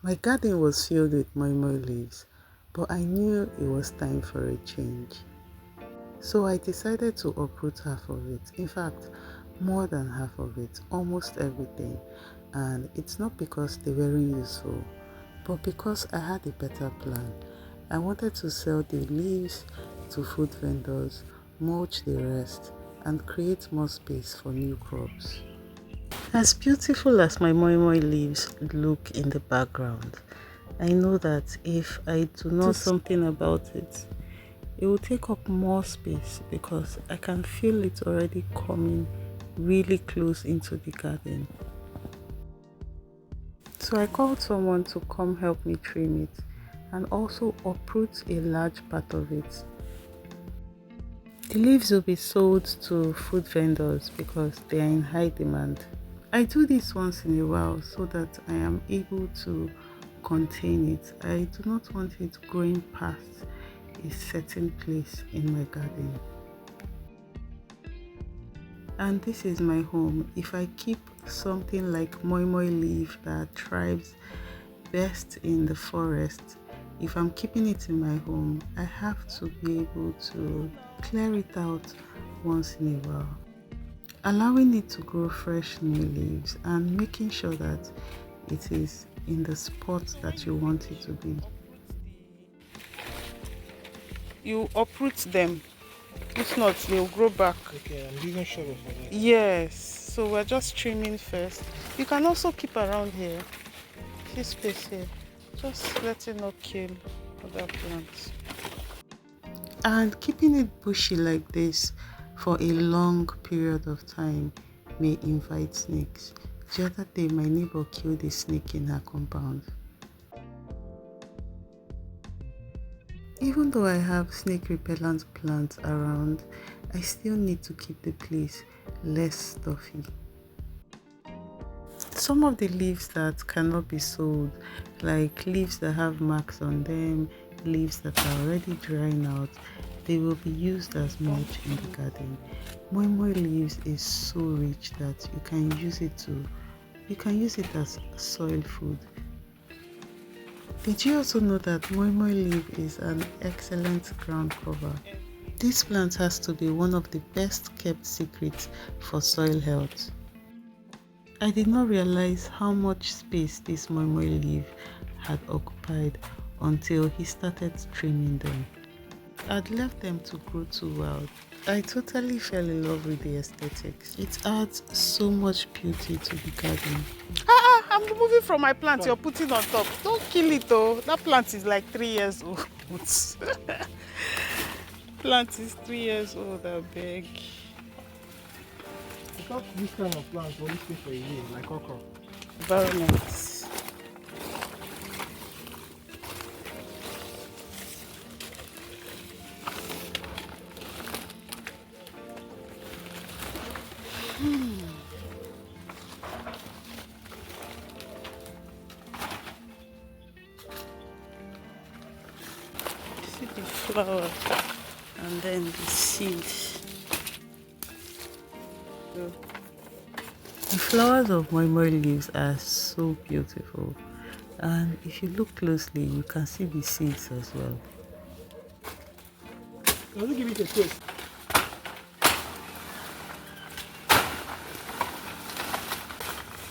My garden was filled with moi leaves, but I knew it was time for a change. So I decided to uproot half of it. In fact, more than half of it, almost everything. And it's not because they weren't useful, but because I had a better plan. I wanted to sell the leaves to food vendors, mulch the rest, and create more space for new crops. As beautiful as my moi leaves look in the background, I know that if I do not do something about it, it will take up more space because I can feel it already coming really close into the garden. So I called someone to come help me trim it and also uproot a large part of it. The leaves will be sold to food vendors because they are in high demand. I do this once in a while so that I am able to contain it. I do not want it growing past a certain place in my garden. And this is my home. If I keep something like moi leaf that thrives best in the forest, if I'm keeping it in my home, I have to be able to clear it out once in a while, allowing it to grow fresh new leaves and making sure that it is in the spot that you want it to be. You uproot them, if not they'll grow back. Okay, I'm using shovel for that. Yes, so we're just trimming first. You can also keep around here, this space here, just let it not kill other plants. And keeping it bushy like this for a long period of time may invite snakes. The other day my neighbor killed a snake in her compound. Even though I have snake repellent plants around, I still need to keep the place less stuffy. Some of the leaves that cannot be sold, like leaves that have marks on them, leaves that are already drying out, they will be used as mulch in the garden. Moi leaves is so rich that you can use it as soil food. Did you also know that moi leaf is an excellent ground cover? This plant has to be one of the best kept secrets for soil health. I did not realize how much space this moi leaf had occupied until he started trimming them. I'd left them to grow too wild. I totally fell in love with the aesthetics. It adds so much beauty to the garden. I'm removing from my plant you're putting on top. Don't kill it though. That plant is like 3 years old. Plant is 3 years old, I beg. I thought this kind of plant only stay for a year, like okra. Environment. See the flower and then the seed. So, the flowers of moi leaves are so beautiful, and if you look closely you can see the seeds as well. Does it give it a taste?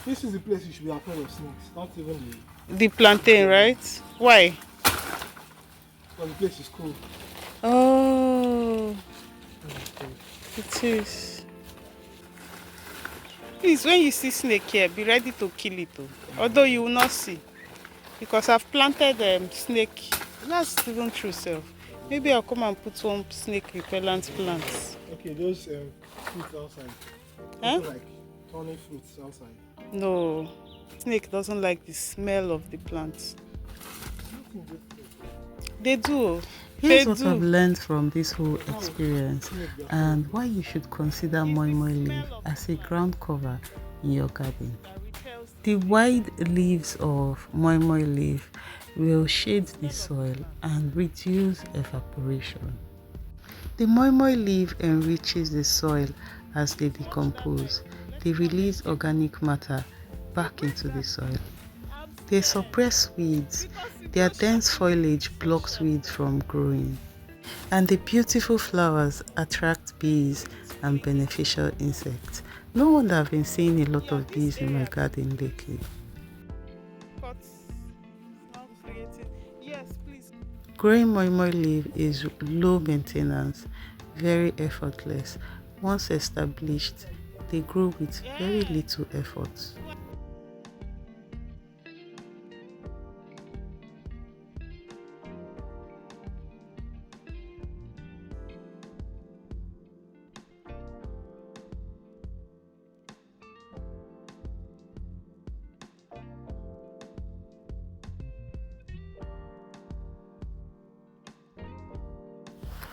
This is the place you should be afraid of snakes, not even The plantain, right? Why? Well, the place is cool. Oh, it is. Please, when you see snake here, be ready to kill it. Although you will not see, because I've planted snake. That's even true, self. Maybe I'll come and put some snake repellent plants. Okay, those fruits outside. Huh? Like thorny fruits outside. No, snake doesn't like the smell of the plants. They do. Here's what I've learned from this whole experience and why you should consider moi leaf as a ground cover in your garden. The wide leaves of moi leaf will shade the soil and reduce evaporation. The moi leaf enriches the soil as they decompose. They release organic matter back into the soil. They suppress weeds. Their dense foliage blocks weeds from growing. And the beautiful flowers attract bees and beneficial insects. No wonder I've been seeing a lot of bees in my garden lately. Growing moi moi leaf is low maintenance, very effortless. Once established, they grow with very little effort.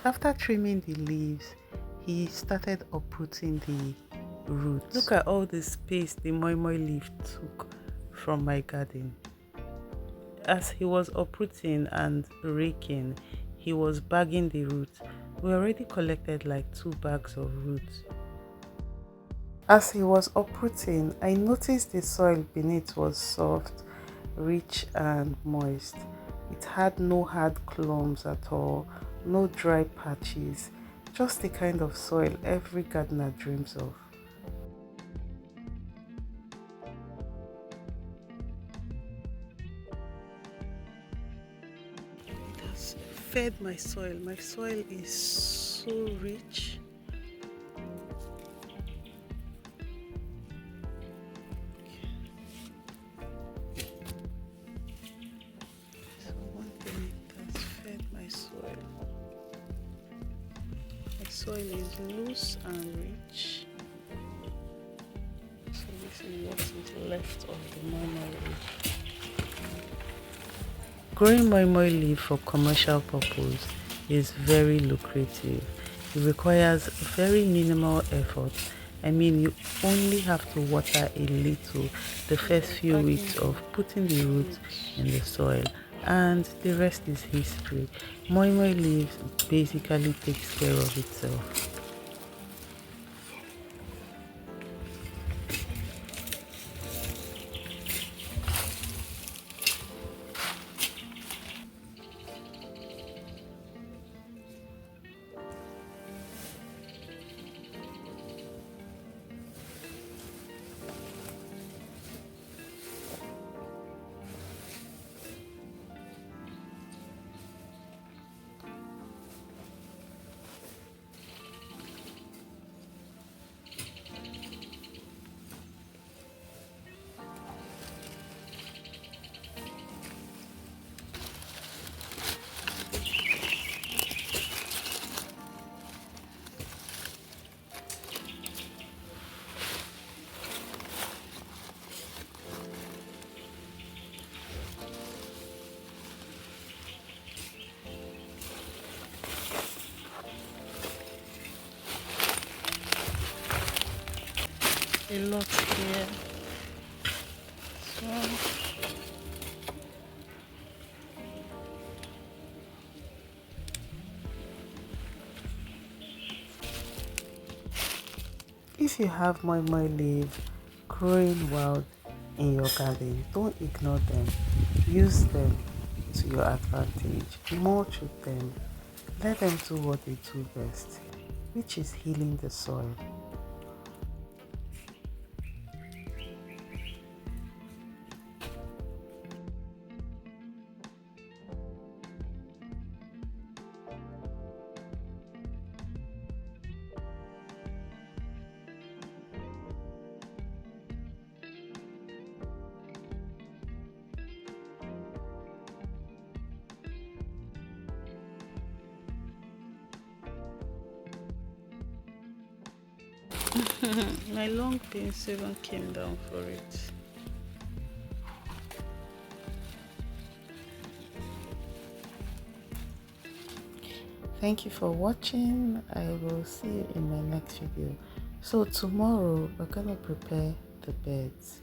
After trimming the leaves, he started uprooting the roots. Look at all the space the moi moi leaf took from my garden. As he was uprooting and raking, he was bagging the roots. We already collected like 2 bags of roots. As he was uprooting, I noticed the soil beneath was soft, rich and moist. It had no hard clumps at all, no dry patches, just the kind of soil every gardener dreams of. It has fed my soil. My soil is so rich. So one thing, it has fed my soil. My soil is loose and rich. So this is what is left of the moi moi leaf. Growing moi moi leaf for commercial purpose is very lucrative. It requires very minimal effort. I mean, you only have to water a little the first few weeks of putting the roots in the soil, and the rest is history. Moi moi leaves basically takes care of itself. A lot here. So if you have moi moi leaf growing wild in your garden, don't ignore them. Use them to your advantage. Mulch with them. Let them do what they do best, which is healing the soil. My long pins even came down for it. Thank you for watching. I will see you in my next video. So tomorrow we're gonna prepare the beds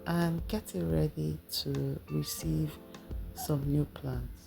and get it ready to receive some new plants.